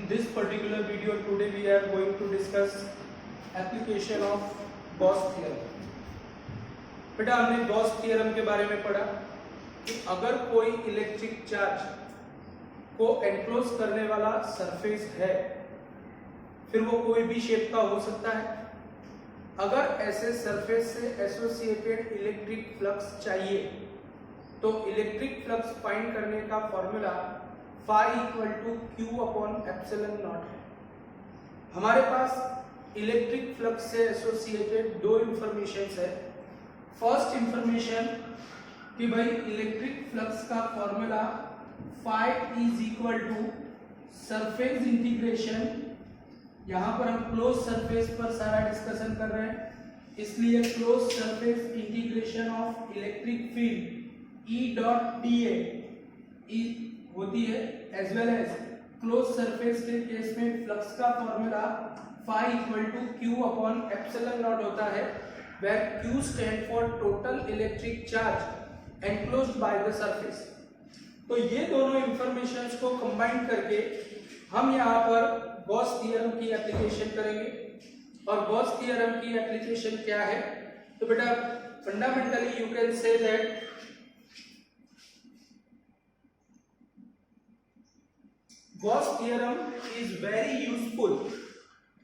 In this particular video today we are going to discuss application of Gauss theorem। बेटा हमने Gauss theorem के बारे में पढ़ा कि अगर कोई इलेक्ट्रिक चार्ज को एनक्लोज करने वाला सरफेस है फिर वो कोई भी शेप का हो सकता है। अगर ऐसे सरफेस से एसोसिएटेड इलेक्ट्रिक फ्लक्स चाहिए तो इलेक्ट्रिक फ्लक्स फाइंड करने का formula phi equal to Q upon epsilon naught है। हमारे पास इलेक्ट्रिक फ्लक्स से एसोसिएटेड दो इंफॉर्मेशंस है। फर्स्ट इंफॉर्मेशन कि भाई इलेक्ट्रिक फ्लक्स का formula phi is equal to surface integration, यहाँ पर हम क्लोज सरफेस पर सारा डिस्कशन कर रहे हैं इसलिए close surface integration of electric field E dot dA होती है, as well as close surface के केस में फ्लक्स का formula phi equal to Q upon epsilon naught होता है, where Q stand for total electric charge enclosed by the surface। तो ये दोनों इंफॉर्मेशंस को कंबाइन करके हम यहाँ पर गॉस थ्योरम की एप्लीकेशन करेंगे। और गॉस थ्योरम की एप्लीकेशन क्या है? तो बेटा fundamentally you can say that Gauss theorem is very useful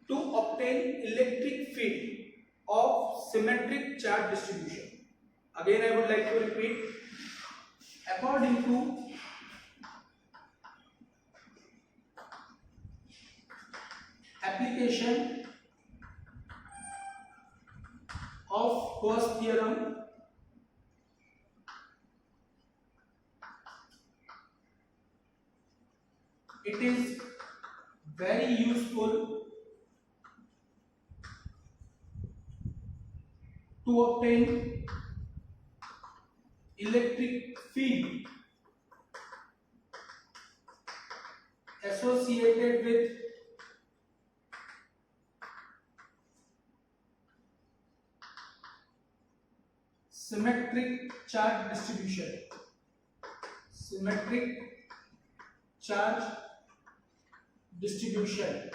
to obtain electric field of symmetric charge distribution. Again, I would like to repeat. According to application of Gauss theorem, it is very useful to obtain electric field associated with symmetric charge distribution। Symmetric charge distribution।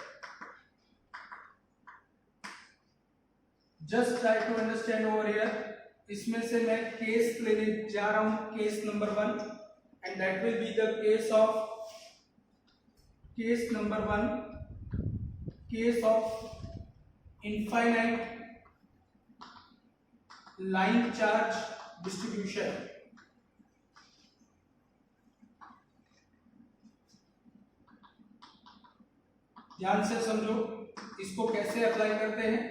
Just try to understand over here। इसमें से मैं case लेने जा रहा हूं, case number 1, and that will be the case of infinite line charge distribution। ध्यान से समझो इसको कैसे अप्लाई करते हैं।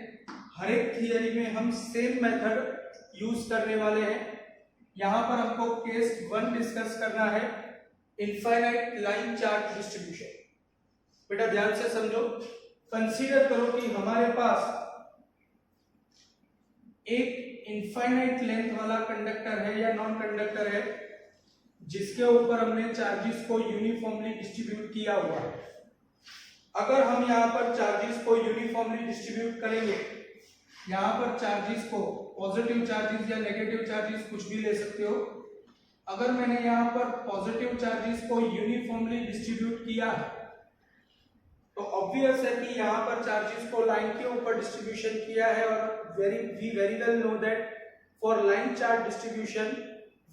हर एक थियरी में हम सेम मेथड यूज करने वाले हैं। यहां पर हमको केस 1 डिस्कस करना है, इनफाइनाइट लाइन चार्ज डिस्ट्रीब्यूशन। बेटा ध्यान से समझो, कंसीडर करो कि हमारे पास एक इनफाइनाइट लेंथ वाला कंडक्टर है या नॉन कंडक्टर है जिसके ऊपर हमने चार्जेस को यूनिफॉर्मली डिस्ट्रीब्यूट किया हुआ है। अगर हम यहाँ पर चार्जेस को यूनिफॉर्मली डिस्ट्रीब्यूट करेंगे, यहाँ पर चार्जेस को पॉजिटिव चार्जेस या नेगेटिव चार्जेस कुछ भी ले सकते हो। अगर मैंने यहाँ पर पॉजिटिव चार्जेस को यूनिफॉर्मली डिस्ट्रीब्यूट किया है तो ऑब्वियस है कि यहाँ पर चार्जेस को लाइन के ऊपर डिस्ट्रीब्यूशन किया है। और we very well know that for line charge distribution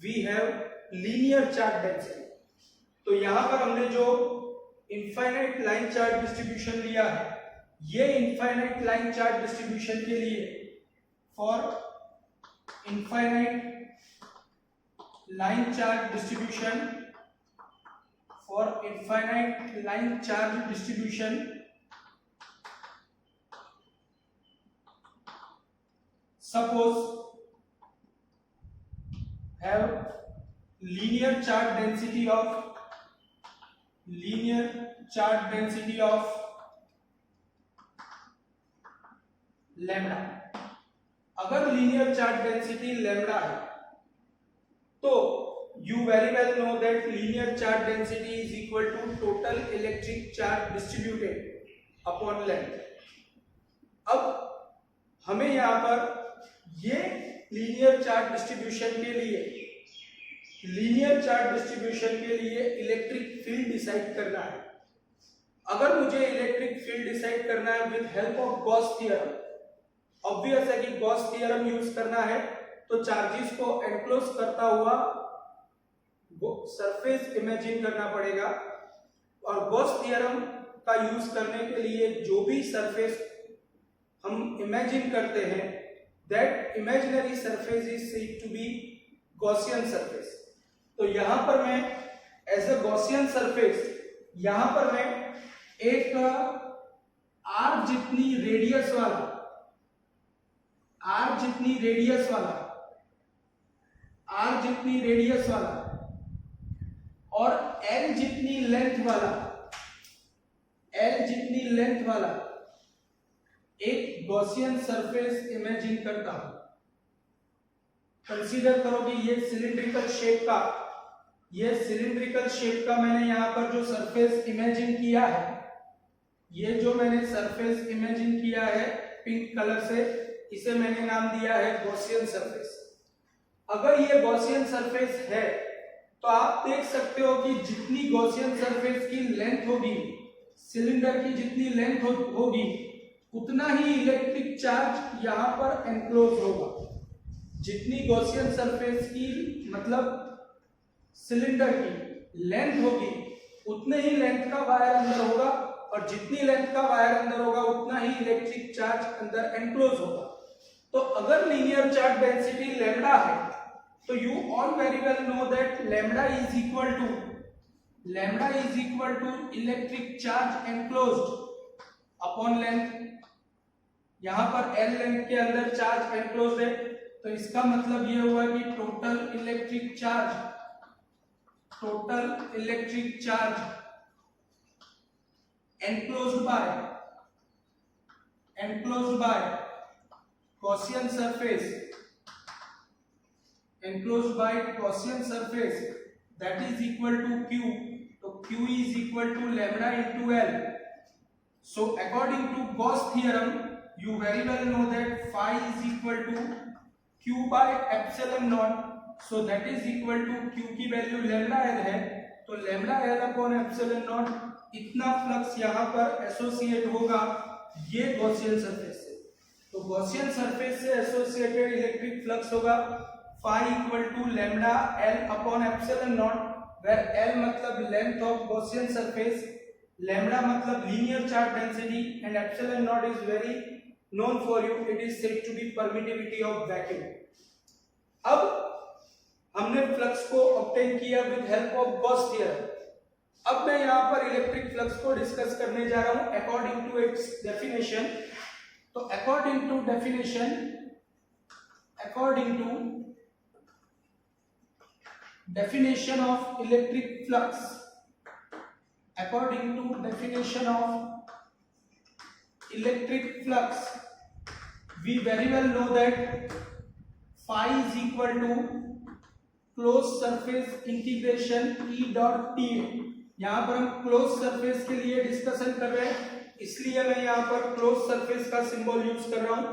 we have linear charge density. तो यहाँ पर हमने जो इनफाइनाइट लाइन चार्ज डिस्ट्रीब्यूशन लिया है, ये इनफाइनाइट लाइन चार्ज डिस्ट्रीब्यूशन के लिए for infinite line charge distribution suppose have linear charge density of lambda। अगर लीनियर चार्ज डेंसिटी लैम्डा है तो you very well know that linear charge density is equal to total electric charge distributed upon length। अब हमें यहाँ पर ये linear charge distribution के लिए इलेक्ट्रिक फील्ड डिसाइड करना है। अगर मुझे इलेक्ट्रिक फील्ड डिसाइड करना है with help of Gauss theorem, obvious है कि गॉस थ्योरम यूज करना है, तो चार्जेस को एनक्लोज करता हुआ सरफेस इमेजिन करना पड़ेगा। और गॉस थ्योरम का यूज करने के लिए जो भी सरफेस हम इमेजिन करते हैं, that imaginary surface is said to be Gaussian surface. तो यहां पर मैं एज अ गॉसियन सरफेस, यहां पर मैं एक आर जितनी रेडियस वाला और एल जितनी लेंथ वाला एक गॉसियन सरफेस इमेजिन करता हूं। कंसीडर करो कि ये सिलिंड्रिकल शेप का मैंने यहां पर जो सरफेस इमेजिन किया है, ये जो मैंने सरफेस इमेजिन किया है पिंक कलर से, इसे मैंने नाम दिया है गॉसियन सरफेस। अगर ये गॉसियन सरफेस है तो आप देख सकते हो कि जितनी गॉसियन सरफेस की लेंथ होगी, सिलेंडर की जितनी लेंथ होगी, उतना ही इलेक्ट्रिक चार्ज यहां पर एनक्लोज होगा। जितनी गॉसियन सरफेस की मतलब सिलेंडर की लेंथ होगी, उतने ही लेंथ का वायर अंदर होगा, और जितनी लेंथ का वायर अंदर होगा उतना ही इलेक्ट्रिक चार्ज अंदर एनक्लोज होगा। तो अगर लीनियर चार्ज डेंसिटी लैम्डा है, तो you all very well know that lambda is equal to electric charge enclosed upon length। यहां पर L लेंथ के अंदर चार्ज enclosed है, तो इसका मतलब ये हुआ कि total electric charge enclosed by Gaussian surface that is equal to Q, so Q is equal to lambda into L। So according to Gauss theorem, you very well know that phi is equal to Q by epsilon naught, so that is equal to Q की value lambda L है, तो lambda L upon epsilon naught इतना flux यहाँ पर associate होगा ये Gaussian surface से। तो गॉसियन सरफेस से एसोसिएटेड इलेक्ट्रिक फ्लक्स होगा phi equal to lambda L upon epsilon naught, where L मतलब length of Gaussian surface, lambda मतलब linear charge density, and epsilon naught is very known for you, it is said to be permittivity of vacuum। अब हमने flux को obtain किया with help of Gauss theorem. अब मैं यहाँ पर electric flux को डिस्कस करने जा रहा हूं अकॉर्डिंग टू इट्स डेफिनेशन। तो according to definition of electric flux, we very well know that phi is equal to closed surface integration E dot TA। यहाँ पर हम क्लोज सरफेस के लिए डिस्कशन कर रहे हैं, इसलिए मैं यहाँ पर क्लोज सरफेस का सिंबल यूज कर रहा हूं।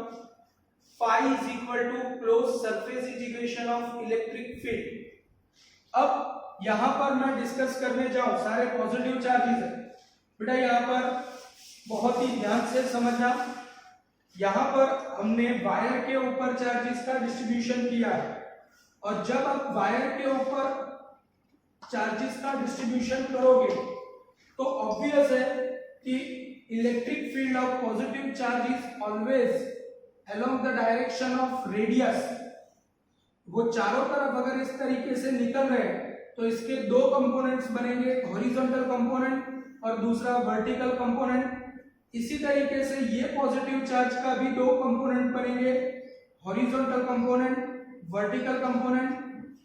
phi is equal to closed surface integration of electric field। अब यहां पर मैं डिस्कस करने जाऊं, सारे पॉजिटिव चार्जेस है बेटा, यहां पर बहुत ही ध्यान से समझना। यहां पर हमने वायर के ऊपर चार्जेस का डिस्ट्रीब्यूशन किया है, और जब आप वायर के ऊपर चार्जेस का डिस्ट्रीब्यूशन करोगे तो ऑब्वियस है कि electric field of positive charge is always along the direction of radius. वो चारों तरफ अगर इस तरीके से निकल रहे हैं तो इसके दो कंपोनेंट्स बनेंगे, हॉरिजॉन्टल कंपोनेंट और दूसरा वर्टिकल कंपोनेंट। इसी तरीके से ये पॉजिटिव चार्ज का भी दो कंपोनेंट बनेंगे, हॉरिजॉन्टल कंपोनेंट, वर्टिकल कंपोनेंट।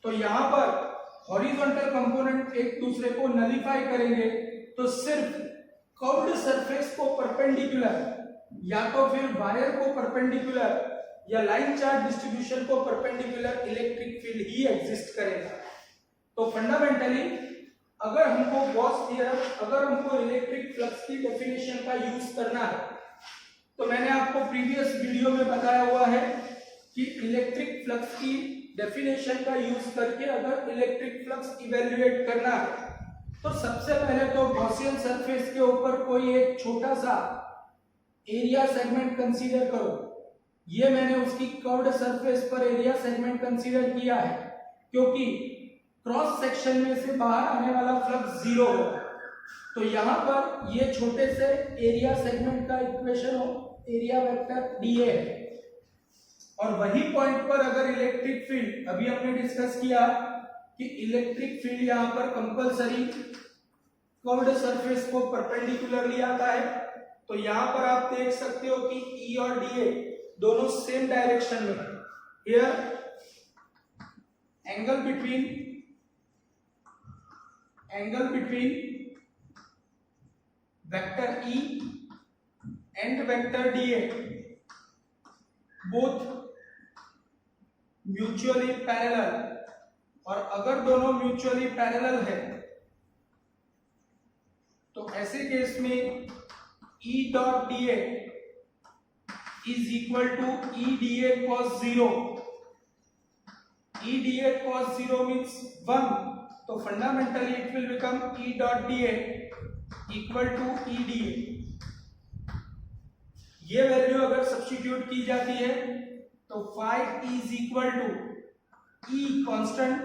तो यहाँ पर हॉरिजॉन्टल कंपोनेंट एक दूसरे को नलिफाई करेंगे, तो सिर्फ कर्व्ड सरफेस को परपेंडिकुलर या तो फिर वायर को परपेंडिकुलर या लाइन चार्ज डिस्ट्रीब्यूशन को परपेंडिकुलर इलेक्ट्रिक फील्ड ही एग्जिस्ट करेगा। तो फंडामेंटली अगर हमको गॉस थ्योरम, अगर हमको इलेक्ट्रिक फ्लक्स की डेफिनेशन का यूज करना है, तो मैंने आपको प्रीवियस वीडियो में बताया हुआ है कि इलेक्ट्रिक फ्लक्स की डेफिनेशन का यूज करके अगर इलेक्ट्रिक फ्लक्स इवेल्युएट करना है तो सबसे पहले तो गॉसियन सरफेस के ऊपर कोई एक छोटा सा एरिया सेगमेंट कंसीडर करो। ये मैंने उसकी कर्व्ड सरफेस पर एरिया सेगमेंट कंसीडर किया है क्योंकि क्रॉस सेक्शन में से बाहर आने वाला फ्लक्स 0 हो। तो यहाँ पर ये छोटे से एरिया सेगमेंट का इक्वेशन हो, एरिया वेक्टर dA है। और वही पॉइंट पर अगर इलेक्ट्रिक फील्ड, अभी हमने डिस्कस किया कि इलेक्ट्रिक फील्ड यहाँ पर कंपलसरी कर्व्ड सरफेस को परपेंडिकुलरली आता है, तो यहाँ पर आप देख सकते हो कि E और dA दोनों सेम डायरेक्शन में है। Here angle between vector E and vector dA both mutually parallel, और अगर दोनों म्यूचुअली पैरेलल है तो ऐसे केस में E dot dA is equal to E dA cos 0. E dA cos 0 means 1, तो fundamentally it will become E dot dA equal to E dA। ये value अगर सब्स्टिट्यूट की जाती है तो phi is equal to E constant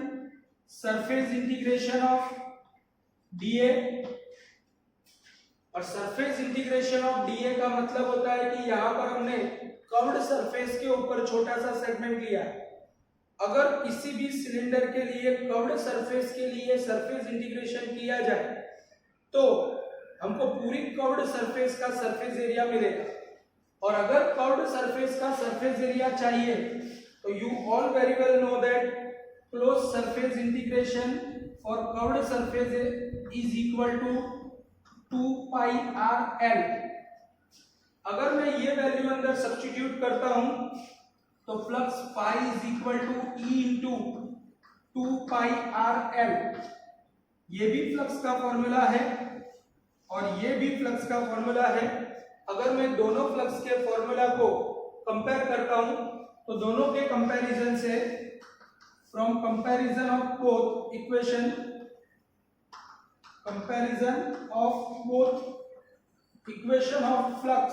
surface integration of dA, और surface integration of dA का मतलब होता है कि यहां पर हमने कर्व्ड सरफेस के ऊपर छोटा सा सेगमेंट लिया है। अगर किसी भी सिलेंडर के लिए कर्व्ड सरफेस के लिए सरफेस इंटीग्रेशन किया जाए तो हमको पूरी कर्व्ड सरफेस का सरफेस एरिया मिलेगा, और अगर कर्व्ड सरफेस का सरफेस एरिया चाहिए तो you all very well know that closed surface integration for curved surface is equal to 2 pi r l। अगर मैं ये वैल्यू अंदर सब्स्टिट्यूट करता हूं तो flux phi is equal to E into 2 pi r l, ये भी फ्लक्स का फॉर्मूला है और ये भी फ्लक्स का फॉर्मूला है। अगर मैं दोनों फ्लक्स के फॉर्मूला को कंपेयर करता हूं तो दोनों के कंपैरिजन से, from comparison of both equation of flux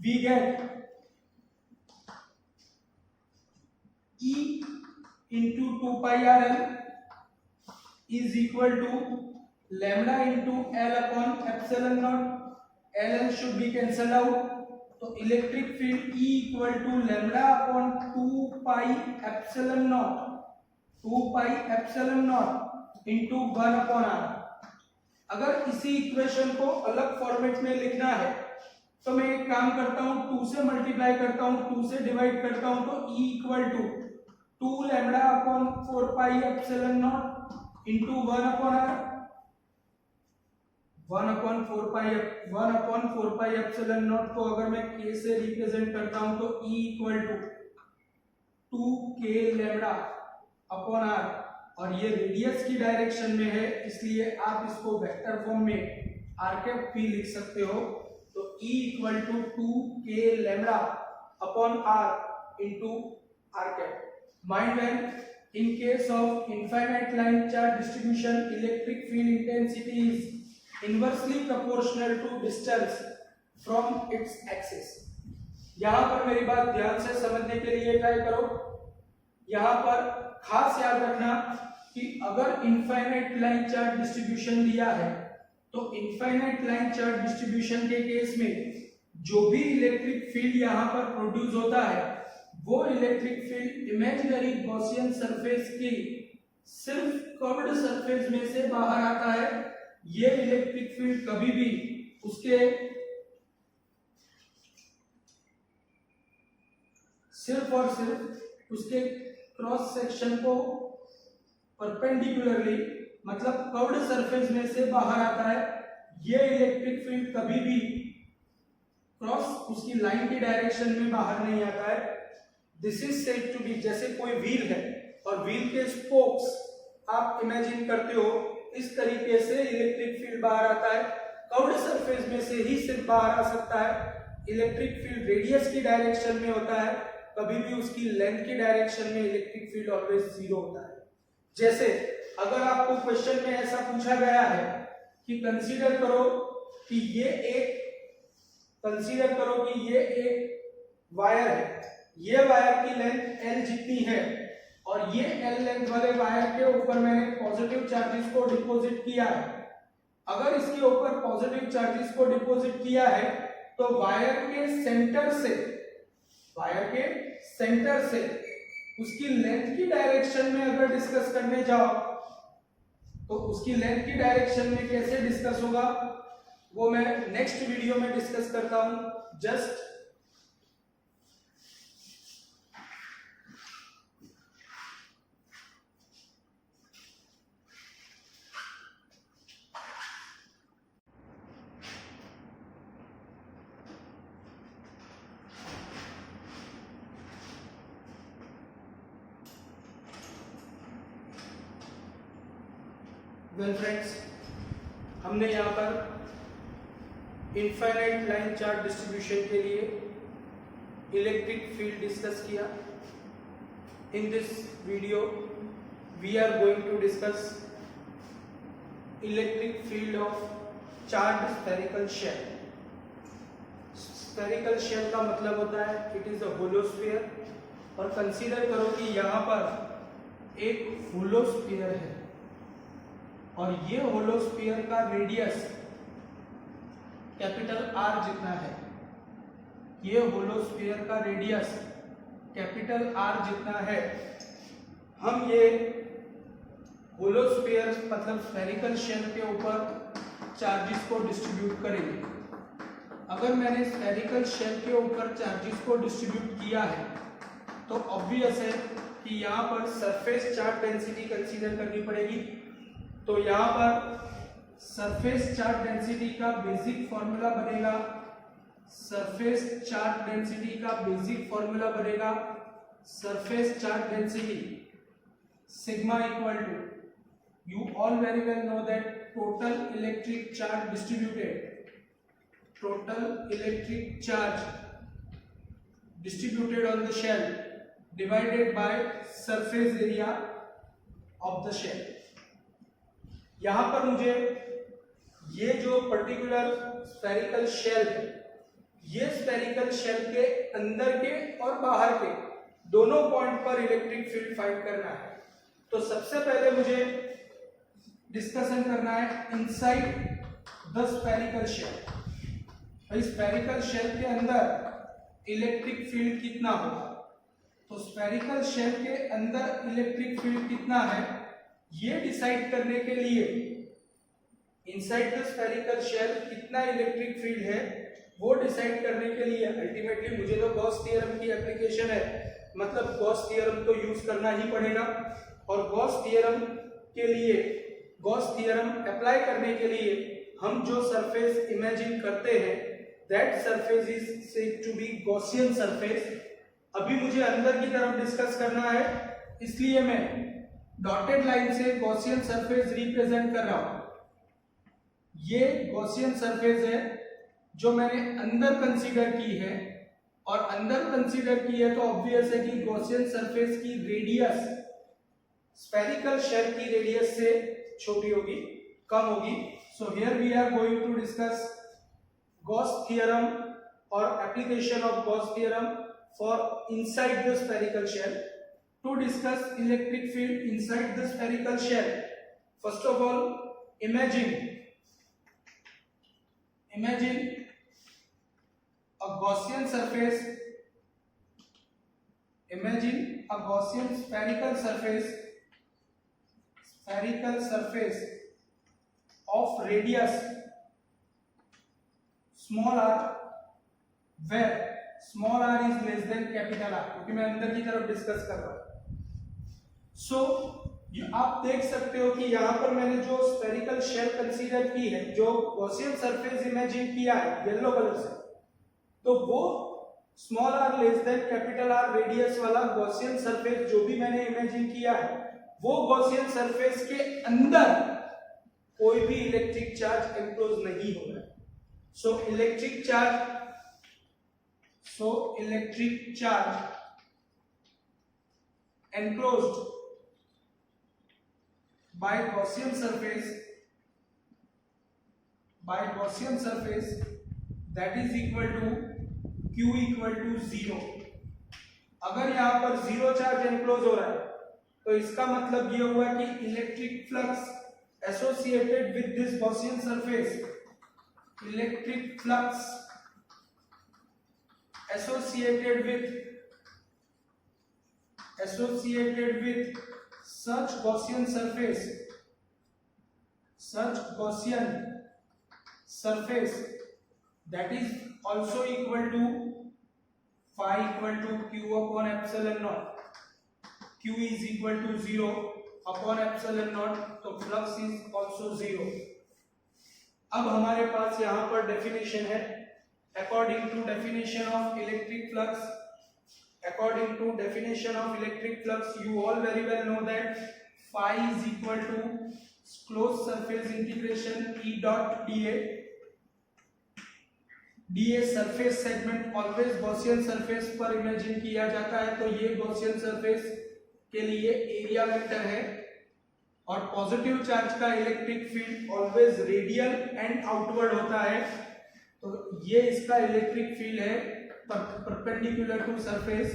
we get E into 2 pi r l is equal to lambda into L upon epsilon naught। L should be cancelled out, तो electric field E equal to lambda upon 2 pi epsilon naught into 1 upon r। अगर इसी equation को अलग format में लिखना है तो मैं एक काम करता हूं, 2 से मल्टीप्लाई करता हूं, 2 से डिवाइड करता हूं, तो E equal to 2 lambda upon 4 pi epsilon naught into 1 upon r। 1 upon 4 pi epsilon naught को अगर मैं k से रिप्रेजेंट करता हूं तो E equal to 2k lambda upon r, और ये रेडियस की डायरेक्शन में है इसलिए आप इसको वेक्टर फॉर्म में r कैप भी लिख सकते हो। तो E equal to 2k lambda upon r into r cap. Mind well, in case of infinite line charge distribution, electric field intensity is inversely proportional to distance from its axis. यहां पर मेरी बात ध्यान से समझने के लिए ट्राई करो। यहां पर खास याद रखना कि अगर इनफाइनाइट लाइन चार्ज डिस्ट्रीब्यूशन दिया है तो इनफाइनाइट लाइन चार्ज डिस्ट्रीब्यूशन के केस में जो भी इलेक्ट्रिक फील्ड यहां पर प्रोड्यूस होता है वो electric field imaginary Gaussian surface की सिर्फ कर्व्ड सरफेस में से बाहर आता है। ये इलेक्ट्रिक फील्ड कभी भी उसके सिर्फ और सिर्फ उसके क्रॉस सेक्शन को परपेंडिकुलरली, मतलब कर्व्ड सरफेस में से बाहर आता है। ये इलेक्ट्रिक फील्ड कभी भी क्रॉस उसकी लाइन की डायरेक्शन में बाहर नहीं आता है। This is said to be, जैसे कोई व्हील है और व्हील के स्पोक्स आप इमेजिन करते हो, इस तरीके से इलेक्ट्रिक फील्ड बाहर आता है। कर्व्ड सरफेस में से ही सिर्फ बाहर आ सकता है। इलेक्ट्रिक फील्ड रेडियस की डायरेक्शन में होता है, कभी भी उसकी लेंथ की डायरेक्शन में इलेक्ट्रिक फील्ड ऑलवेज जीरो होता है। जैसे अगर आपको क्वेश्चन में ऐसा पूछा गया है कि कंसीडर करो कि ये एक वायर है, ये वायर की लेंथ L जितनी है और ये L लेंथ वाले वायर के ऊपर मैंने पॉजिटिव चार्जेस को डिपॉजिट किया है। अगर इसके ऊपर पॉजिटिव चार्जेस को डिपॉजिट किया है तो वायर के सेंटर से उसकी लेंथ की डायरेक्शन में अगर डिस्कस करने जाओ तो उसकी लेंथ की डायरेक्शन में कैसे डिस्कस होगा वो मैं नेक्स्ट वीडियो में डिस्कस करता हूं। जस्ट वेल फ्रेंड्स, हमने यहाँ पर इनफाइनाइट लाइन चार्ज डिस्ट्रीब्यूशन के लिए इलेक्ट्रिक फील्ड डिस्कस किया। In this video we are going to discuss electric field of charge spherical shell. Spherical shell का मतलब होता है it is a hollow sphere, और कंसीडर करो कि यहाँ पर एक होलो स्फीयर है और ये होलो स्फीयर का रेडियस कैपिटल R जितना है। ये होलो स्फीयर का रेडियस कैपिटल R जितना है। हम ये होलो स्फीयर मतलब स्फेरिकल शेल के ऊपर चार्जेस को डिस्ट्रीब्यूट करेंगे। अगर मैंने स्फेरिकल शेल के ऊपर चार्जेस को डिस्ट्रीब्यूट किया है तो ऑब्वियस है कि यहाँ पर सरफेस चार्ज डेंसिटी कंसीडर करनी पड़ेगी। तो यहाँ पर सरफेस चार्ज डेंसिटी का बेसिक फॉर्मूला बनेगा, surface charge density sigma equal to, you all very well know that total electric charge distributed on the shell divided by surface area of the shell। यहाँ पर मुझे ये जो particular spherical shell है, ये spherical shell के अंदर के और बाहर के दोनों पॉइंट पर इलेक्ट्रिक फील्ड फाइंड करना है। तो सबसे पहले मुझे डिस्कशन करना है इनसाइड द स्फेरिकल शेल। भाई स्फेरिकल शेल के अंदर इलेक्ट्रिक फील्ड कितना होगा, तो स्फेरिकल शेल के अंदर इलेक्ट्रिक फील्ड कितना है ये डिसाइड करने के लिए इनसाइड द स्फेरिकल शेल कितना इलेक्ट्रिक फील्ड है वो डिसाइड करने के लिए अल्टीमेटली मुझे तो गॉस थ्योरम की एप्लीकेशन है, मतलब गॉस थ्योरम तो यूज करना ही पड़ेगा। और गॉस थ्योरम अप्लाई करने के लिए हम जो सरफेस इमेजिन करते हैं that surface is said to be Gaussian surface. अभी मुझे अंदर की तरफ डिस्कस करना है, इसलिए मैं डॉटेड लाइन से गॉसियन सरफेस रिप्रेजेंट कर रहा हूं। ये गॉसियन सरफेस है जो मैंने अंदर कंसीडर की है, और अंदर कंसीडर की है तो ऑब्वियस है कि गॉसियन सरफेस की रेडियस स्फेरिकल शेल की रेडियस से छोटी होगी, कम होगी। So here we are going to discuss Gauss theorem और application of Gauss theorem for inside the spherical shell. To discuss electric field inside the spherical shell, first of all imagine a Gaussian surface, spherical surface of radius small r, where small r is less than capital R, क्योंकि मैं अंदर की तरफ discuss कर रहा हूं। सो आप देख सकते हो कि यहाँ पर मैंने जो स्फेरिकल शेल कंसीडर की है, जो गॉसियन सरफेस इमेजिन किया है येलो कलर से, तो वो small r less than capital R radius वाला गॉसियन सरफेस जो भी मैंने इमेजिन किया है वो गॉसियन सरफेस के अंदर कोई भी इलेक्ट्रिक चार्ज एनक्लोज नहीं हो रहा है। So electric charge enclosed by Gaussian surface that is equal to Q equal to 0। अगर यहाँ पर 0 चार्ज एनक्लोज हो रहा है तो इसका मतलब ये हुआ कि electric flux associated with this Gaussian surface, electric flux associated with such Gaussian surface that is also equal to phi equal to q upon epsilon naught, q is equal to 0 upon epsilon naught, तो flux is also 0। अब हमारे पास यहाँ पर definition है, according to definition of electric flux, you all very well know that phi is equal to closed surface integration E dot dA। dA surface segment always Gaussian surface पर imagine किया जाता है, तो ये Gaussian surface के लिए area vector है, और पॉजिटिव चार्ज का electric field always radial and outward होता है, तो ये इसका इलेक्ट्रिक फील्ड है परपेंडिकुलर टू सरफेस।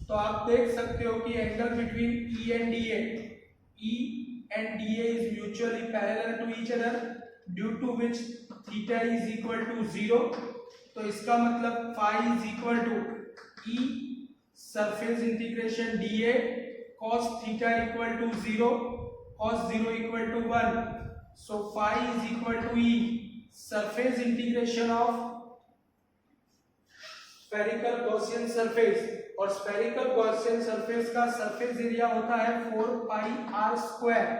तो आप देख सकते हो कि angle between E and DA is mutually parallel to each other due to which theta is equal to 0। तो इसका मतलब phi is equal to E surface integration DA cos theta equal to 0 cos 0 equal to 1, so phi is equal to E surface integration of spherical Gaussian surface, और spherical Gaussian surface का surface area होता है 4 pi r square,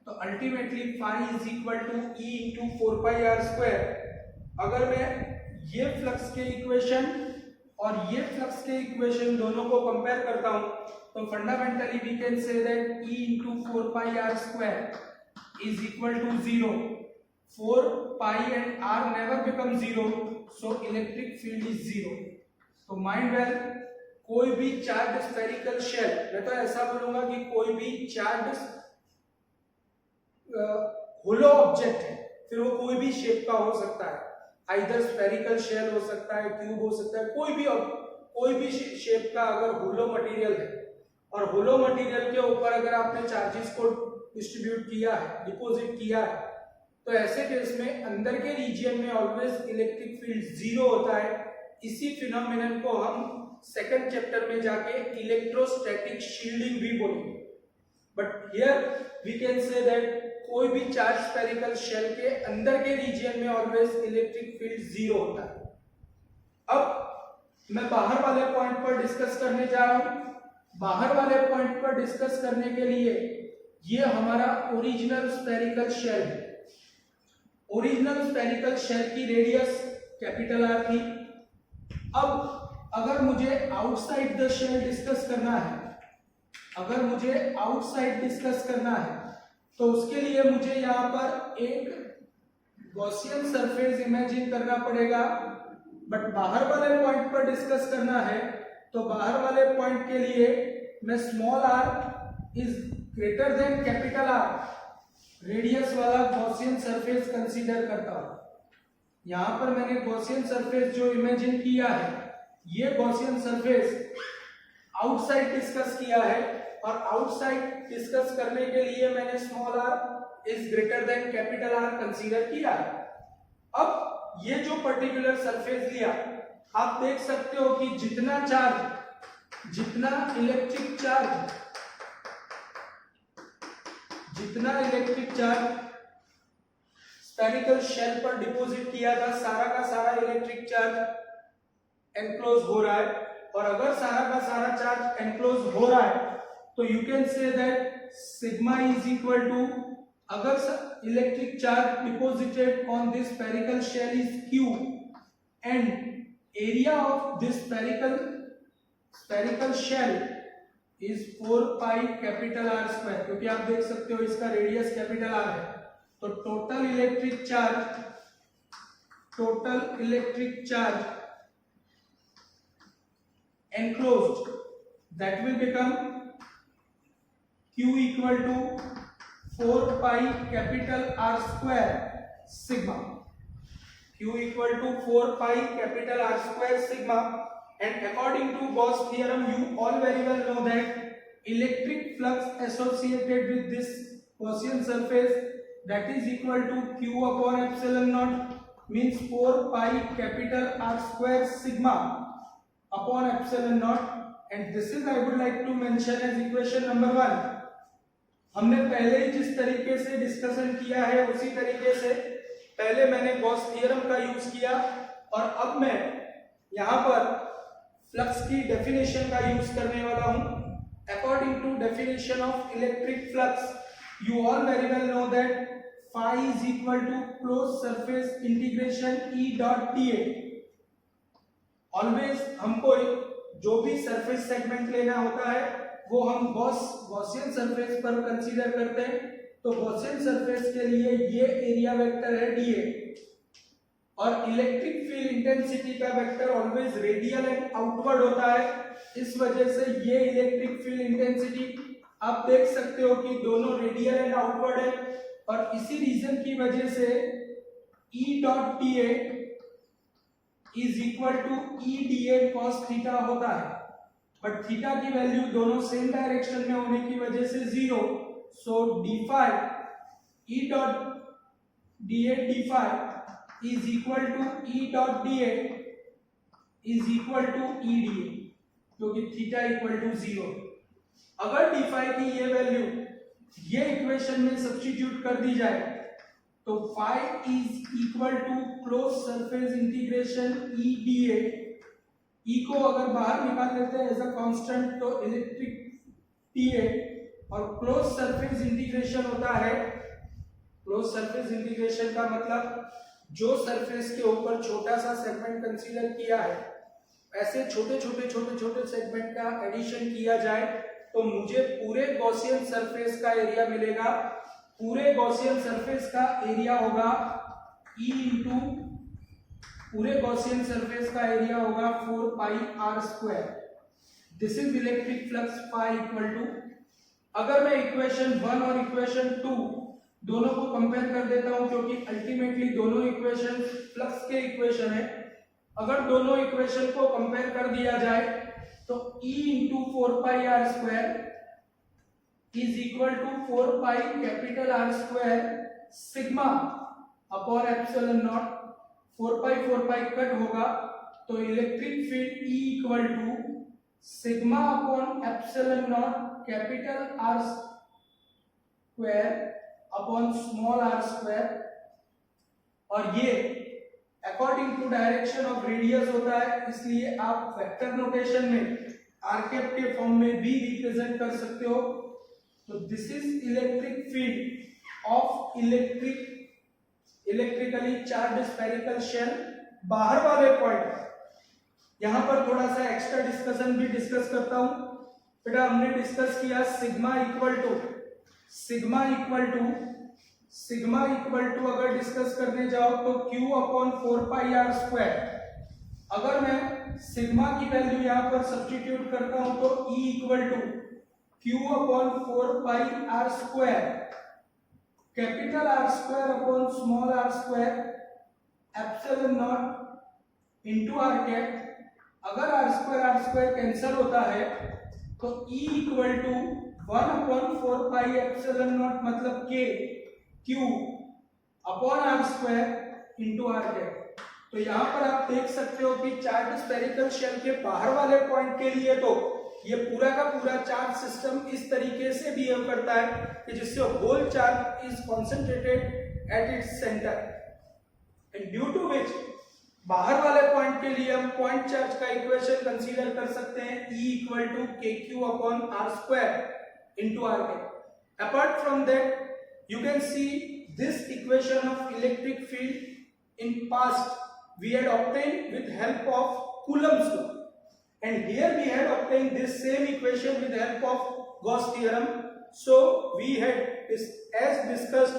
तो ultimately phi is equal to E into 4 pi r square। अगर मैं ये flux के equation और ये फ्लक्स के इक्वेशन दोनों को कंपेयर करता हूं, तो fundamentally we can say that E into 4 pi r square is equal to 0। 4 pi and r never become 0, so electric field is 0। तो माइंड वेल, कोई भी चार्ज स्फेरिकल शेल, मैं तो ऐसा बोलूंगा कि कोई भी चार्ज होलो ऑब्जेक्ट है, फिर वो कोई भी शेप का हो सकता है, आइदर स्फेरिकल शेल हो सकता है, क्यूब हो सकता है, कोई भी शेप का अगर होलो मटेरियल है, और होलो मटेरियल के ऊपर अगर आपने चार्जेस को डिस्ट्रीब्यूट किया है, डिपॉजिट किया है, तो ऐसे केस में अंदर के रीजन में ऑलवेज इलेक्ट्रिक फील्ड 0 होता है। इसी फिनोमेनन को हम सेकंड चैप्टर में जाके इलेक्ट्रोस्टैटिक शील्डिंग भी बोलेंगे, but here we can say that कोई भी चार्ज स्फेरिकल शेल के अंदर के रीजन में ऑलवेज इलेक्ट्रिक फील्ड 0 होता है। अब मैं बाहर वाले पॉइंट पर डिस्कस करने जा रहा हूं। बाहर वाले पॉइंट पर डिस्कस करने के लिए ये हमारा ओरिजिनल स्फेरिकल शेल है। ओरिजिनल स्फेरिकल शेल की रेडियस कैपिटल आर थी। अब अगर मुझे आउटसाइड द शेल डिस्कस करना है, तो उसके लिए मुझे यहाँ पर एक गॉसियन सरफेस इमेजिन करना पड़ेगा, बट बाहर वाले पॉइंट पर डिस्कस करना है, तो बाहर वाले पॉइंट के लिए मैं small r is greater than capital R radius वाला गॉसियन सरफेस कंसीडर करता हूं। यहां पर मैंने गॉसियन सरफेस जो इमेजिन किया है, ये गॉसियन सरफेस आउटसाइड डिस्कस किया है, और आउटसाइड डिस्कस करने के लिए मैंने small r is greater than capital R consider किया है। अब ये जो पर्टिकुलर सरफेस लिया, आप देख सकते हो कि जितना इलेक्ट्रिक चार्ज स्फेरिकल शेल पर डिपॉजिट किया था, सारा का सारा इलेक्ट्रिक चार्ज एनक्लोज हो रहा है, और अगर सारा का सारा चार्ज एनक्लोज हो रहा है, तो you can say that sigma is equal to, अगर electric charge deposited on this spherical shell is q and area of this spherical shell is 4 pi capital R square, क्योंकि आप देख सकते हो इसका रेडियस कैपिटल R है, तो total electric charge enclosed that will become Q equal to 4 pi capital R square sigma, Q equal to 4 pi capital R square sigma, and according to Gauss theorem you all very well know that electric flux associated with this Gaussian surface, that is equal to Q upon epsilon naught, means 4 pi capital R square sigma upon epsilon naught, and this is I would like to mention as equation number 1. हमने पहले ही जिस तरीके से discussion किया है उसी तरीके से पहले मैंने गॉस थ्योरम का यूज किया, और अब मैं यहाँ पर फ्लक्स की डेफिनेशन का यूज करने वाला हूँ. According to definition of electric flux, you all very well know that phi is equal to closed surface integration E dot dA. Always हमको जो भी सरफेस सेगमेंट लेना होता है वो हम गॉसियन सरफेस पर कंसीडर करते हैं. तो गॉसियन सरफेस के लिए ये एरिया वेक्टर है dA, और इलेक्ट्रिक फील्ड इंटेंसिटी का vector always radial and outward होता है. इस वजह से ये इलेक्ट्रिक फील्ड इंटेंसिटी आप देख सकते हो कि दोनों रेडियल एंड आउटवर्ड है, और इसी रीजन की वजह से E dot dA is equal to E dA cos theta होता है. बट थीटा की वैल्यू दोनों सेम डायरेक्शन में होने की वजह से 0, so d phi E dot dA d phi is equal to E dot dA is equal to E dA, क्योंकि थीटा इक्वल टू 0. अगर d phi की ये वैल्यू ये इक्वेशन में सब्स्टिट्यूट कर दी जाए तो phi is equal to closed surface integration E dA. E को अगर बाहर निकाल लेते हैं एज अ कांस्टेंट तो इलेक्ट्रिक dA, और क्लोज सरफेस इंटीग्रेशन होता है, क्लोज सरफेस इंटीग्रेशन का मतलब जो सरफेस के ऊपर छोटा सा सेगमेंट कंसीडर किया है ऐसे छोटे छोटे सेगमेंट का एडिशन किया जाए तो मुझे पूरे गॉसियन सरफेस का एरिया मिलेगा. पूरे गॉसियन सरफेस का एरिया होगा E इंटू पूरे गॉसियन सरफेस का एरिया होगा 4 pi R square. This is electric flux phi equal to, अगर मैं इक्वेशन 1 और इक्वेशन 2 दोनों को कंपेयर कर देता हूं, क्योंकि अल्टीमेटली दोनों इक्वेशन फ्लक्स के इक्वेशन है. अगर दोनों इक्वेशन को कंपेयर कर दिया जाए तो E into 4 pi R square is equal to 4 pi capital R square sigma upon epsilon naught. 4 pi cut होगा तो electric field E equal to sigma upon epsilon naught capital R square upon small r square, और ये according to direction of radius होता है, इसलिए आप vector notation में r cap के फॉर्म में भी रिप्रेजेंट कर सकते हो. तो this is electric field of electrically charged spherical shell. बाहर वाले पॉइंट यहां पर थोड़ा सा एक्स्ट्रा डिस्कशन भी डिस्कस करता हूं. बेटा हमने डिस्कस किया सिग्मा इक्वल टू अगर डिस्कस करने जाओ तो Q upon 4 pi R square. अगर मैं सिग्मा की वैल्यू यहाँ पर सब्स्टिट्यूट करता हूं तो E equal to Q upon 4 pi R square capital R square upon small r square epsilon naught into r cap. अगर r स्क्वायर कैंसिल होता है तो E equal to 1 upon 4 pi epsilon naught मतलब K Q upon R square into r cap. तो यहाँ पर आप देख सकते हो कि चार्ज स्फेरिकल शेल के बाहर वाले पॉइंट के लिए तो ये पूरा का पूरा चार्ज सिस्टम इस तरीके से बिहेव करता है कि जिससे whole charge is concentrated at its centre, and due to which बाहर वाले पॉइंट के लिए हम पॉइंट चार्ज का इक्वेशन कंसीडर कर सकते हैं E equal to KQ upon R square into R cap. Apart from that you can see this equation of electric field in past we had obtained with help of Coulomb's law, and here we had obtained this same equation with help of Gauss theorem. So we had as discussed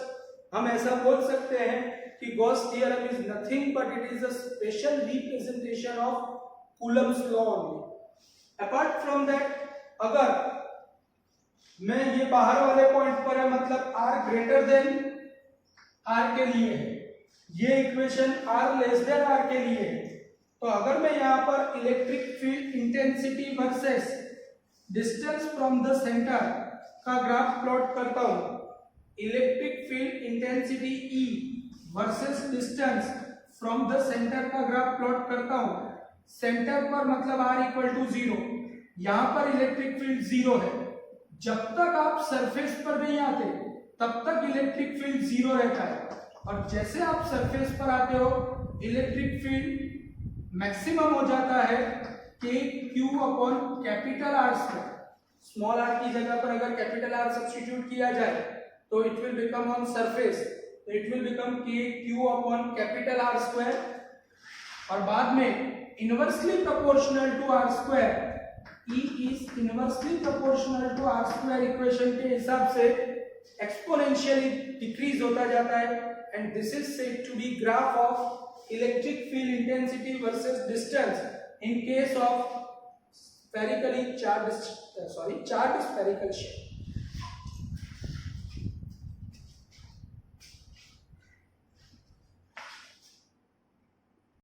हम ऐसा बोल सकते हैं कि Gauss theorem is nothing but it is a special representation of Coulomb's law only. Apart from that, अगर में ये बाहर वाले पॉइंट पर है, मतलब r ग्रेटर देन r के लिए है, ये equation r less than r के लिए है। तो अगर मैं यहाँ पर electric field intensity versus distance from the centre का ग्राफ प्लॉट करता हूं, electric field intensity E versus distance from the centre का ग्राफ प्लॉट करता हूं, सेंटर पर मतलब r इक्वल टू 0, यहां पर इलेक्ट्रिक फील्ड 0 है। जब तक आप सरफेस पर नहीं आते तब तक इलेक्ट्रिक फील्ड 0 रहता है, और जैसे आप सरफेस पर आते हो इलेक्ट्रिक फील्ड मैक्सिमम हो जाता है के Q upon capital R square. Small r की जगह पर अगर कैपिटल R सब्स्टिट्यूट किया जाए तो it will become on surface, it will become K Q upon capital R square, और बाद में inversely proportional to R square, E is inversely proportional to R square equation के हिसाब से एक्सपोनेंशियली डिक्रीज होता जाता है, and this is said to be graph of electric field intensity versus distance in case of spherically charged spherical shape.